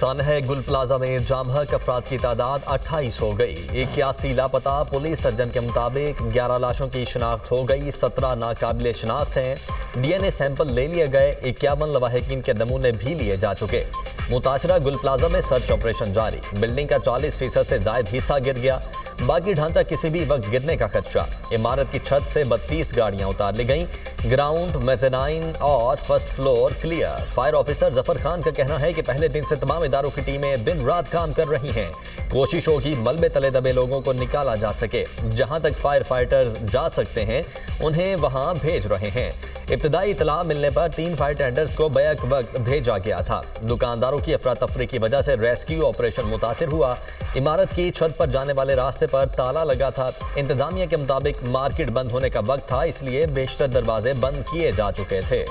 सानहा गुल प्लाजा में जामहक अफराद की तादाद 28 हो गई। 81 लापता। पुलिस सर्जन के मुताबिक 11 लाशों की शिनाख्त हो गई, 17 नाकाबिले शिनाख्त हैं। DNA सैंपल ले लिए गए, 51 लवाहिकीन के नमूने भी लिए जा चुके। मुतासरा गुल प्लाजा में सर्च ऑपरेशन जारी। बिल्डिंग का 40% से जायद हिस्सा गिर गया, बाकी ढांचा किसी भी वक्त गिरने का खदशा। इमारत की छत से 32 गाड़ियां उतार ली गईं। ग्राउंड, मेज़नाइन और first floor clear. Fire officer Zafar Khan का कहना है कि पहले दिन से तमाम इदारों की टीमें दिन रात काम कर रही हैं। कोशिश होगी मलबे तले दबे लोगों को निकाला जा सके। जहां तक फायर फाइटर्स जा सकते हैं उन्हें वहां भेज रहे हैं। इब्तदाई इतला मिलने पर 3 फायर टेंडर्स को बैक वक्त भेजा गया था। दुकानदारों की अफरा तफरी की वजह से रेस्क्यू ऑपरेशन मुतासिर हुआ। इमारत की छत पर जाने वाले रास्ते पर ताला लगा था। इंतजामिया के मुताबिक मार्केट बंद होने का वक्त था, इसलिए बेशतर दरवाजे बंद किए जा चुके थे।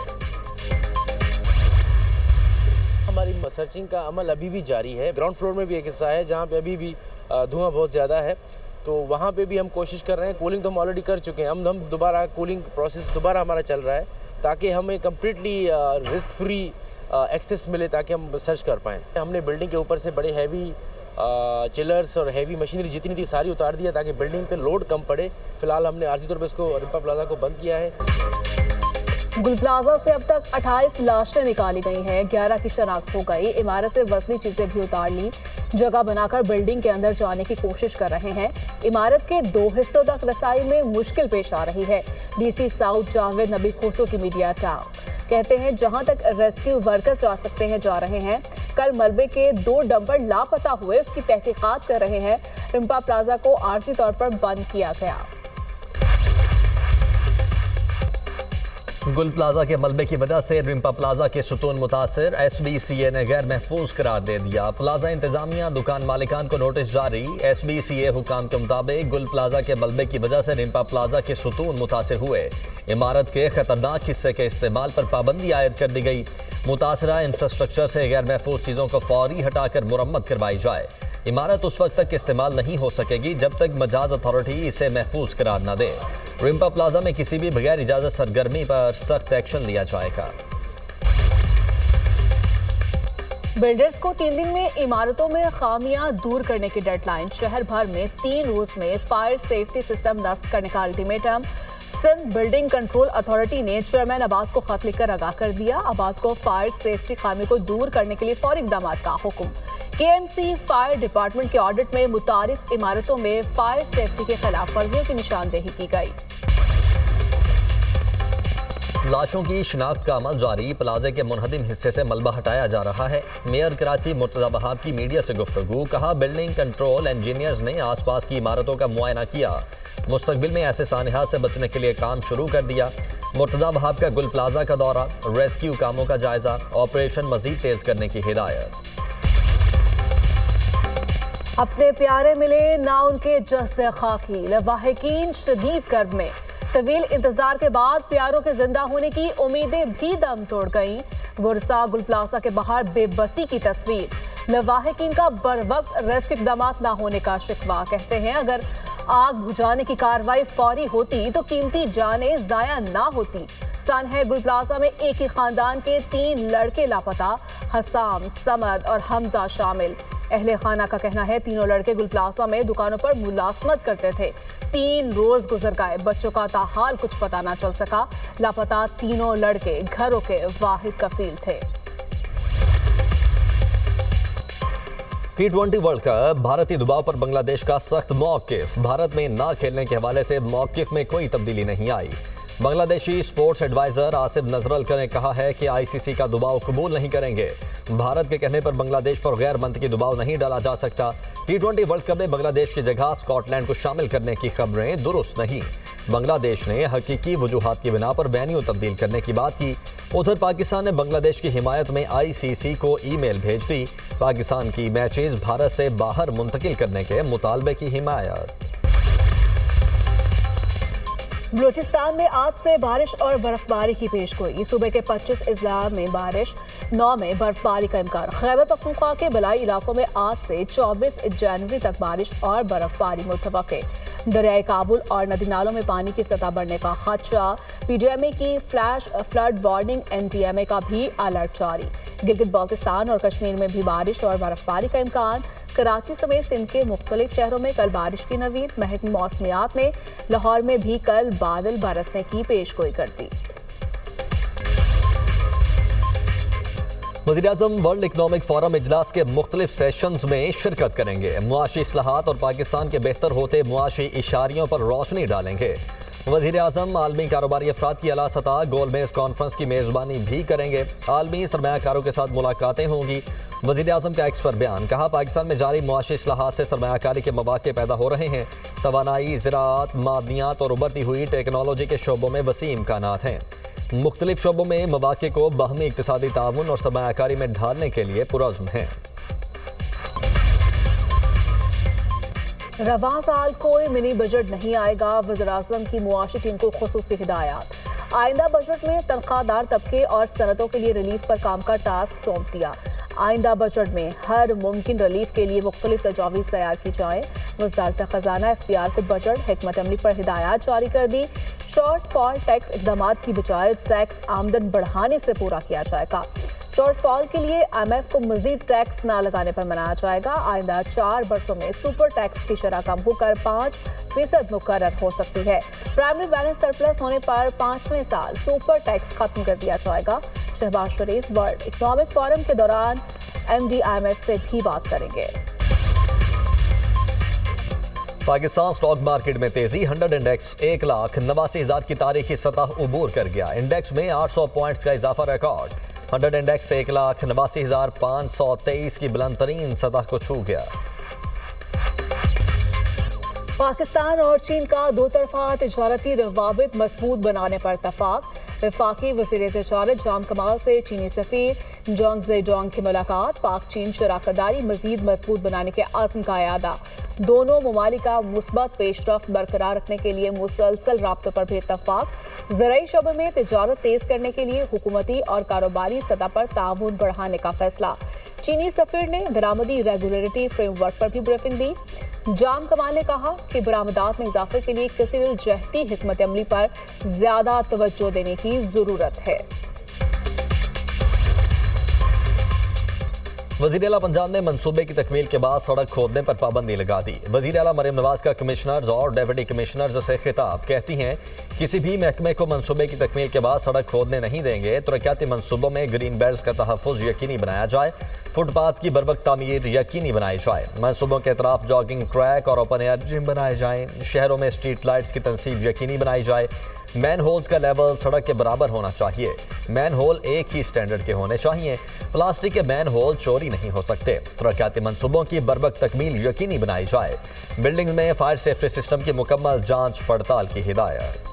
हमारी सर्चिंग का अमल अभी भी जारी है। ग्राउंड फ्लोर में भी एक हिस्सा है जहाँ पे अभी भी धुआं बहुत ज़्यादा है, तो वहाँ पे भी हम कोशिश कर रहे हैं। कूलिंग तो हम ऑलरेडी कर चुके हैं, हम दोबारा कूलिंग प्रोसेस दोबारा हमारा चल रहा है ताकि हमें कम्प्लीटली रिस्क फ्री एक्सेस मिले, ताकि हम सर्च कर पाएँ। हमने बिल्डिंग के ऊपर से बड़े हैवी चिलर्स और हैवी मशीनरी जितनी थी सारी उतार दिया ताकि बिल्डिंग पे लोड कम पड़े। फिलहाल हमने आर्जी तौर पर इसको रिम्पा प्लाजा को बंद किया है। गुल प्लाजा से अब तक 28 लाशें निकाली गई हैं, 11 की शनाख्त हो गई। इमारत से वजनी चीजें भी उतार ली। जगह बनाकर बिल्डिंग के अंदर जाने की कोशिश कर रहे हैं। इमारत के 2 हिस्सों तक रसाई में मुश्किल पेश आ रही है। डीसी साउथ जावेद नबी खोसो की मीडिया टाउन कहते हैं जहां तक रेस्क्यू वर्कर्स जा सकते हैं जा रहे हैं। कल मलबे के 2 डंपर लापता हुए, उसकी तहकीकात कर रहे हैं। रिम्पा प्लाजा को आर्जी तौर पर बंद किया गया। गुल प्लाजा के मलबे की वजह से रिम्पा प्लाजा के सुतून मुतासिर। SBCA ने गैर महफूज करार दे दिया। प्लाजा इंतजामिया दुकान मालिकान को नोटिस जारी। SBCA हुकाम के मुताबिक गुल प्लाजा के मलबे की वजह से रिम्पा प्लाजा के सुतून मुतासिर हुए। इमारत के खतरनाक हिस्से के इस्तेमाल पर पाबंदी आयद कर दी गई। मुतासरा इंफ्रास्ट्रक्चर से गैर महफूज चीज़ों को फौरी हटाकर मुरम्मत करवाई जाए। इमारत उस वक्त तक इस्तेमाल नहीं हो सकेगी जब तक मजाज अथॉरिटी इसे महफूज करार न दे। रिम्पा प्लाजा में किसी भी बगैर इजाजत सरगर्मी पर सख्त एक्शन लिया जाएगा। बिल्डर्स को 3 दिन में इमारतों में खामियां दूर करने की डेडलाइन। शहर भर में 3 रोज में फायर सेफ्टी सिस्टम नस्ब करने का ultimatum. Sindh building control authority ने चेयरमैन आबाद को खत लिखकर आगाह कर दिया। आबाद को फायर सेफ्टी खामी को दूर करने के लिए फौरी इक़दाम का हुक्म। KMC फायर डिपार्टमेंट के ऑडिट में मुतारिफ इमारतों में फायर सेफ्टी के खिलाफ वर्जियों की निशानदेही की गई। लाशों की शिनाख्त का अमल जारी। प्लाजे के मुनहदिम हिस्से से मलबा हटाया जा रहा है। मेयर कराची मुर्तज़ा वहाब की मीडिया से गुफ्तगू। कहा बिल्डिंग कंट्रोल इंजीनियर्स ने आसपास की इमारतों का मुआयना किया। मुस्तकबिल में ऐसे सानिहात से बचने के लिए काम शुरू कर दिया। मुर्तज़ा वहाब का गुल प्लाजा का दौरा, रेस्क्यू कामों का जायजा, ऑपरेशन मजीद तेज करने की हिदायत। अपने प्यारे मिले ना उनके जस्द खाकी। लवाहिकीन शदीद कर्ब में। तवील इंतजार के बाद प्यारों के जिंदा होने की उम्मीदें भी दम तोड़ गईं। गुरसा गुल प्लाजा के बाहर बेबसी की तस्वीर। लवाहिकीन का बर वक्त रेस्क्यू इक़दामात ना होने का शिकवा। कहते हैं अगर आग बुझाने की कार्रवाई फौरी होती तो कीमती जानें जाया ना होती। सानहा गुल प्लाजा में एक ही खानदान के 3 लड़के लापता। हसाम, समद और हमजा शामिल। अहले खाना का कहना है तीनों लड़के गुल प्लाजा में दुकानों पर मुलाजमत करते थे। 3 रोज गुजर गए, बच्चों का ताहाल कुछ पता ना चल सका। लापता तीनों लड़के घरों के वाहिद कफील थे। T20 world cup. भारतीय दबाव पर बांग्लादेश का सख्त मौकिफ। भारत में ना खेलने के हवाले से मौकिफ में कोई तब्दीली नहीं आई। बांग्लादेशी स्पोर्ट्स एडवाइजर आसिफ नजरल ने कहा है कि ICC का दबाव कबूल नहीं करेंगे। भारत के कहने पर बांग्लादेश पर गैर मंतकी दबाव नहीं डाला जा सकता। T20 वर्ल्ड कप में बांग्लादेश की जगह स्कॉटलैंड को शामिल करने की खबरें दुरुस्त नहीं। बांग्लादेश ने हकीकी वजूहात की बिना पर वेन्यू तब्दील करने की बात की। उधर पाकिस्तान ने बांग्लादेश की हिमायत में ICC को ईमेल भेज दी। पाकिस्तान की मैचेस भारत से बाहर मुंतकिल करने के मुतालबे की हिमायत। बलूचिस्तान में आज से बारिश और बर्फबारी की पेशगोई। सुबह के 25 अजला में बारिश, 9 में बर्फबारी का इम्कान। खैबर पख्तूनख्वा के बलाई इलाकों में आज से 24 जनवरी तक बारिश और बर्फबारी मुतवक्के। दरियाई काबुल और नदी नालों में पानी की सतह बढ़ने का खदशा। पीडीएमए की फ्लैश फ्लड वार्निंग, एनडीएमए का भी अलर्ट जारी। गिलगित बाल्टिस्तान और कश्मीर में भी बारिश और बर्फबारी का इम्कान। कराची समेत सिंध के मुख्तलिफ शहरों में कल बारिश की नवीद। महकमे मौसमियात ने लाहौर में भी कल बादल बरसने की पेशगोई कर दी। वज़ीर-ए-आज़म वर्ल्ड इकनॉमिक फोरम इजलास के मुख्तलिफ सेशंस में शिरकत करेंगे। मुआशी इस्लाहात और पाकिस्तान के बेहतर होते मुआशी इशारियों पर रोशनी डालेंगे। वज़ीर-ए-आज़म आलमी कारोबारी अफराद की आला सतह गोलमेज कॉन्फ्रेंस की मेज़बानी भी करेंगे। आलमी सरमायाकारों के साथ मुलाकातें होंगी। वज़ीर-ए-आज़म का एक्स पर बयान, कहा पाकिस्तान में जारी मुआशी इस्लाहात से सरमायाकारी के मौक़े पैदा हो रहे हैं। तवानाई, ज़राअत, मादनियात और उभरती हुई टेक्नोलॉजी के शोबों में वसी इम्कानात हैं। मुख्तलिफ शोबों में मौक़े को बाहमी इक़्तिसादी ताउन और सरमायाकारी में ढालने के लिए पुरअज़्म हैं। रवां साल कोई मिनी बजट नहीं आएगा, वज़ीर-ए-आज़म की मुआशी टीम को खुसूसी हिदायत। आइंदा बजट में तनख्वाहदार तबके और सनतों के लिए रिलीफ पर काम का टास्क सौंप दिया। आइंदा बजट में हर मुमकिन रिलीफ के लिए मुख्तलिफ तजावीज़ तैयार की जाएँ। वज़ारत ख़ज़ाना FPR को बजट हिकमत अमली पर हिदायत जारी कर दी। शॉर्टफॉल टैक्स इक़दामात की बजाय टैक्स आमदन बढ़ाने से पूरा किया जाएगा। शॉर्टफॉल के लिए IMF को मजीद टैक्स न लगाने पर मनाया जाएगा। आइंदा 4 बरसों में सुपर टैक्स की शरह कम होकर 5% मुकर्रर हो सकती है। प्राइमरी बैलेंस सरप्लस होने पर 5वें साल सुपर टैक्स खत्म कर दिया जाएगा। शहबाज शरीफ वर्ल्ड इकनॉमिक फोरम के दौरान MD IMF से भी बात करेंगे। पाकिस्तान स्टॉक मार्केट में तेजी। 100 इंडेक्स 1,89,000 की तारीखी सतह उबूर कर गया। इंडेक्स में 800 पॉइंट्स का इजाफा रिकॉर्ड। 100 इंडेक्स 1,89,523 की बुलंद तरीन सतह को छू गया। पाकिस्तान और चीन का दो तरफा तिजारती रवाबित मजबूत बनाने पर इत्तफाक। वफाकी वज़ीर तिजारत जाम कमाल से चीनी सफ़ीर जोंग ज़ेडोंग की मुलाकात। पाक चीन शराकतदारी मजीद मजबूत बनाने के आज़म का यादा। दोनों ममालिक का मुस्बत पेशरफ्त बरकरार रखने के लिए मुसलसल राब्तों पर भी इत्तफाक। ज़राई शोबे में तिजारत तेज करने के लिए हुकूमती और कारोबारी सतह पर ताउन बढ़ाने का फैसला। चीनी सफ़ीर ने बरामदी रेगुलेटरी फ्रेमवर्क पर भी ब्रीफिंग दी। जाम कमाल ने कहा कि बरामदात में इजाफे के लिए कसीर जहती हिकमत अमली पर ज्यादा तवज्जो देने की जरूरत है। वज़ीर आला पंजाब ने मंसूबे की तकमील के बाद सड़क खोदने पर पाबंदी लगा दी। वज़ीर आला मरियम नवाज का कमिश्नर्स और डेप्यूटी कमिश्नर्स से खिताब, कहती हैं किसी भी महकमे को मंसूबे की तकमील के बाद सड़क खोदने नहीं देंगे। तरक्याती मंसूबों में ग्रीन बेल्ट का तहफ़्फ़ुज़ यकीनी बनाया जाए। फुटपाथ की बरवक्त तामीर यकीनी बनाई जाए। मंसूबों के अतराफ जॉगिंग ट्रैक और ओपन एयर जिम बनाए जाएँ। शहरों में स्ट्रीट लाइट्स की तनसीब यकीनी बनाई जाए। मैन होल्स का लेवल सड़क के बराबर होना चाहिए। मैन होल एक ही स्टैंडर्ड के होने चाहिए। प्लास्टिक के मैन होल चोरी नहीं हो सकते। तरक्याती मंसूबों की बरवक्त तकमील यकीनी बनाई जाए। बिल्डिंग में फायर सेफ्टी सिस्टम की मुकम्मल जांच पड़ताल की हिदायत।